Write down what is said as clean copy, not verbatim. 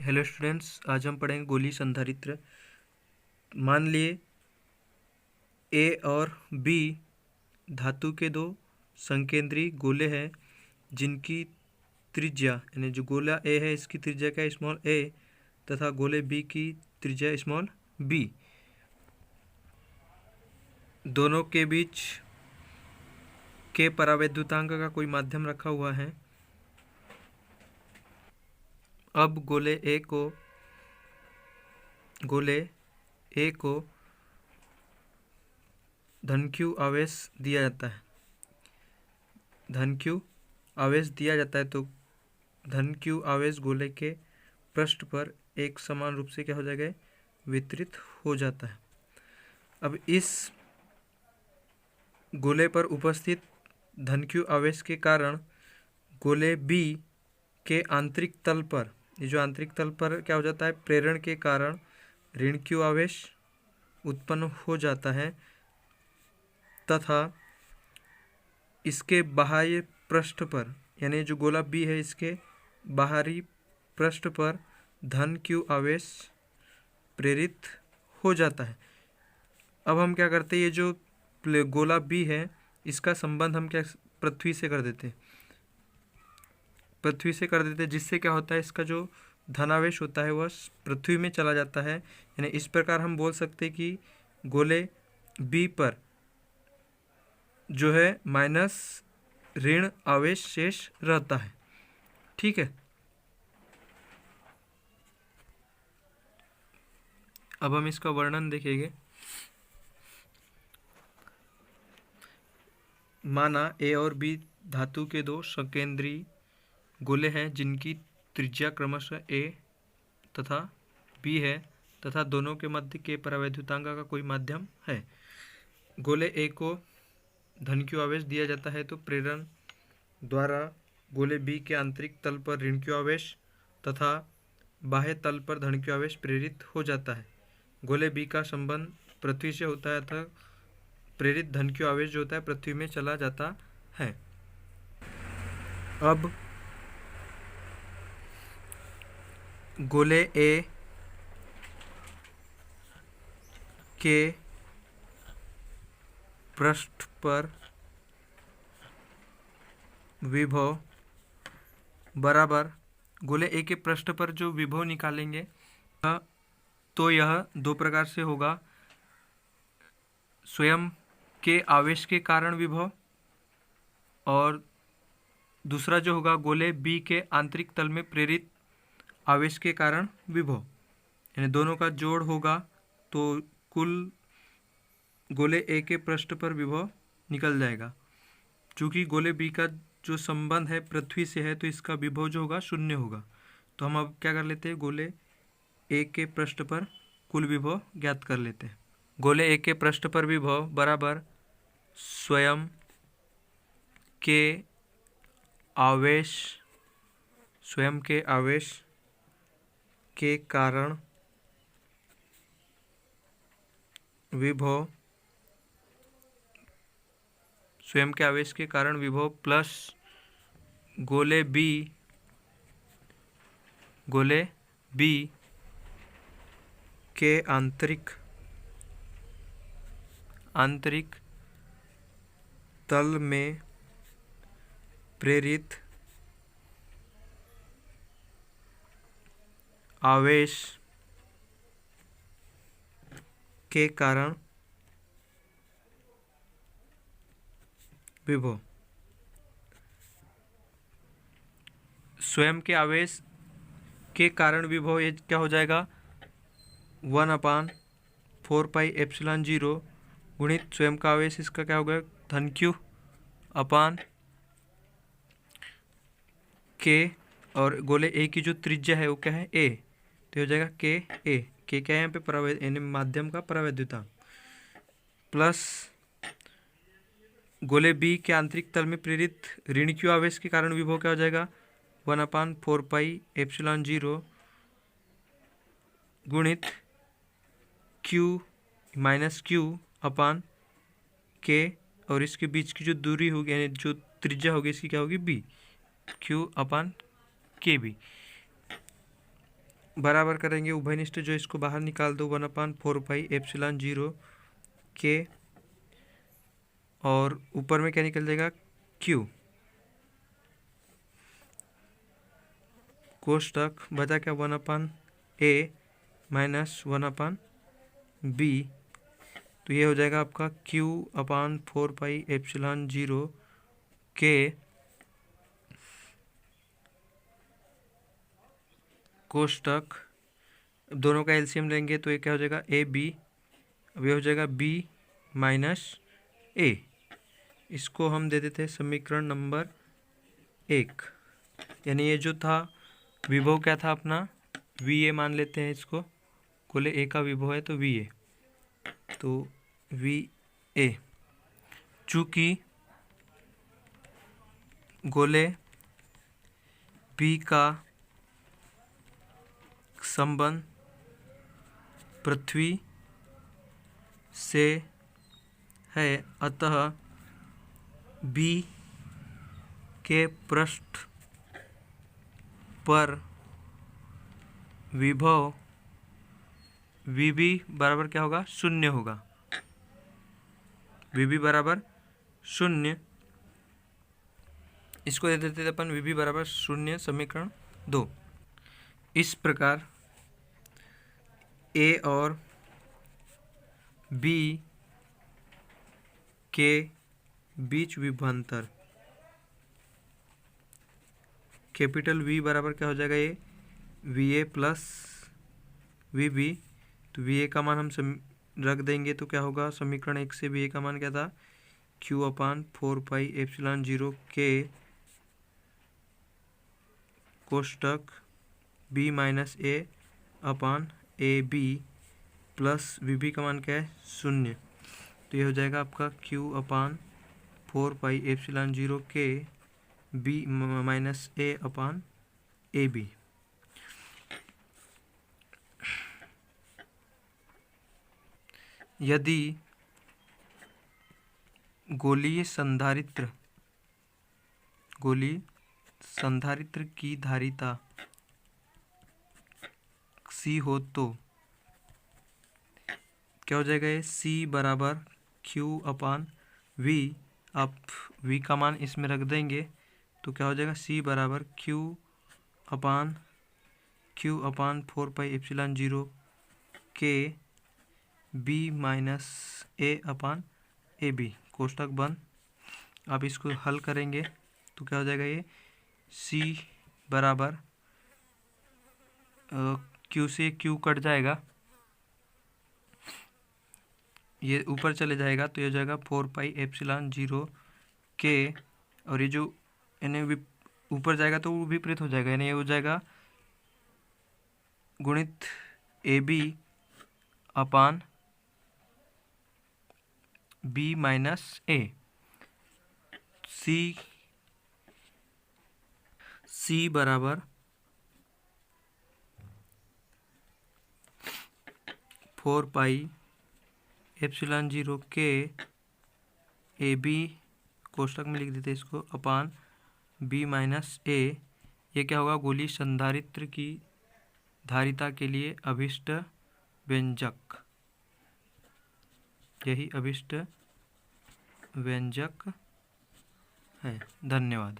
Hello students, आज हम पढ़ेंगे गोलीय संधारित्र। मान लिए ए और बी धातु के दो संकेंद्री गोले हैं जिनकी त्रिज्या यानी जो गोला ए है इसकी त्रिज्या क्या है, स्मॉल ए, तथा गोले बी की त्रिज्या स्मॉल बी। दोनों के बीच के परावैद्युतांक का कोई माध्यम रखा हुआ है। अब गोले ए को धन q आवेश दिया जाता है। धन q आवेश दिया जाता है तो धन q आवेश गोले के पृष्ठ पर एक समान रूप से क्या हो जाएगा, वितरित हो जाता है। अब इस गोले पर उपस्थित धन q आवेश के कारण गोले B के आंतरिक तल पर, ये जो आंतरिक तल पर क्या हो जाता है, प्रेरण के कारण ऋण q आवेश उत्पन्न हो जाता है तथा इसके बाह्य पृष्ठ पर यानी जो गोला B है इसके बाहरी पृष्ठ पर धन q आवेश प्रेरित हो जाता है। अब हम क्या करते हैं, ये जो गोला B है इसका संबंध हम क्या पृथ्वी से कर देते हैं, जिससे क्या होता है, इसका जो धनावेश होता है वह पृथ्वी में चला जाता है। यानी इस प्रकार हम बोल सकते हैं कि गोले B पर जो है माइनस ऋण आवेश शेष रहता है। ठीक है, अब हम इसका वर्णन देखेंगे। माना ए और बी धातु के दो संकेंद्री गोले हैं जिनकी त्रिज्या क्रमशः ए तथा बी है तथा दोनों के मध्य के परावैद्युतांक का कोई माध्यम है। गोले ए को धन q आवेश दिया जाता है तो प्रेरण द्वारा गोले बी के आंतरिक तल पर ऋण q आवेश तथा बाह्य तल पर धन q आवेश प्रेरित हो जाता है। गोले बी का संबंध पृथ्वी से होता है अतः प्रेरित धन q आवेश जो होता है पृथ्वी में चला जाता है। अब गोले ए के पृष्ठ पर विभव बराबर गोले ए के पृष्ठ पर जो विभव निकालेंगे तो यह दो प्रकार से होगा, स्वयं के आवेश के कारण विभव और दूसरा जो होगा गोले बी के आंतरिक तल में प्रेरित आवेश के कारण विभव। यानी दोनों का जोड़ होगा तो कुल गोले ए के पृष्ठ पर विभव निकल जाएगा। चूँकि गोले बी का जो संबंध है पृथ्वी से है तो इसका विभव जो होगा शून्य होगा। तो हम अब क्या कर लेते हैं, गोले ए के पृष्ठ पर कुल विभव ज्ञात कर लेते हैं। गोले ए के पृष्ठ पर विभव बराबर स्वयं के आवेश के कारण विभव, स्वयं के आवेश के कारण विभव प्लस गोले बी के आंतरिक तल में प्रेरित आवेश के कारण विभव। स्वयं के आवेश के कारण विभव ये क्या हो जाएगा, 1/4πε0 गुणित स्वयं का आवेश, इसका क्या होगा, धन q अपान के, और गोले ए की जो त्रिज्या है वो क्या है, ए, तो हो जाएगा के ए, के क्या है यहाँ पे, यानी माध्यम का परावैद्युतांक, प्लस गोले बी के आंतरिक तल में प्रेरित ऋण q आवेश के कारण विभव क्या हो जाएगा, 1/4πε0 गुणित q माइनस q अपान के, और इसके बीच की जो दूरी होगी यानी जो त्रिज्या होगी इसकी क्या होगी, b, q अपान के बी बराबर करेंगे उभयनिष्ठ जो इसको बाहर निकाल दो 1/4πε0 के, और ऊपर में क्या निकल जाएगा Q, कोष्टक बचा क्या 1/A माइनस 1/B, तो ये हो जाएगा आपका Q/4πε0 के कोष्टक, दोनों का एलसीएम लेंगे तो ये क्या हो जाएगा AB, अब ये हो जाएगा B माइनस A। इसको हम दे देते हैं समीकरण नंबर 1, यानी ये जो था विभव क्या था अपना VA मान लेते हैं इसको, गोले A का विभव है तो VA, तो VA चूँकि गोले B का संबंध पृथ्वी से है, अतः B के पृष्ठ पर विभव VB बराबर क्या होगा, शून्य होगा। VB बराबर शून्य, इसको दे देते थे अपन VB बराबर शून्य, समीकरण 2। इस प्रकार A और B के बीच विभवांतर कैपिटल V बराबर क्या हो जाएगा, ये VA प्लस VB, तो VA का मान हम रख देंगे तो क्या होगा, समीकरण 1 से VA का मान क्या था Q/4πε0 के कोष्टक B minus A/AB plus VB का मान क्या है, शून्य, तो ये हो जाएगा आपका Q/4πε0 के B माइनस A/AB। यदि गोलीय संधारित्र की धारिता C हो तो क्या हो जाएगा, ये C बराबर Q/V, आप V का मान इसमें रख देंगे तो क्या हो जाएगा C बराबर Q/4πε0 के B माइनस A/AB, कोष्टक बंद। आप इसको हल करेंगे तो क्या हो जाएगा, ये C बराबर Q से Q कट जाएगा, ये ऊपर चले जाएगा तो ये हो जाएगा 4πε0 के, और ये जो यानी ऊपर जाएगा तो वो विपरीत हो जाएगा, यानी ये हो जाएगा गुणित AB upon B minus A। C बराबर 4πε0 के AB, कोष्टक में लिख देते इसको, अपान B माइनस A, ये क्या होगा, गोलीय संधारित्र की धारिता के लिए अभिष्ट व्यंजक, यही अभिष्ट व्यंजक है। धन्यवाद।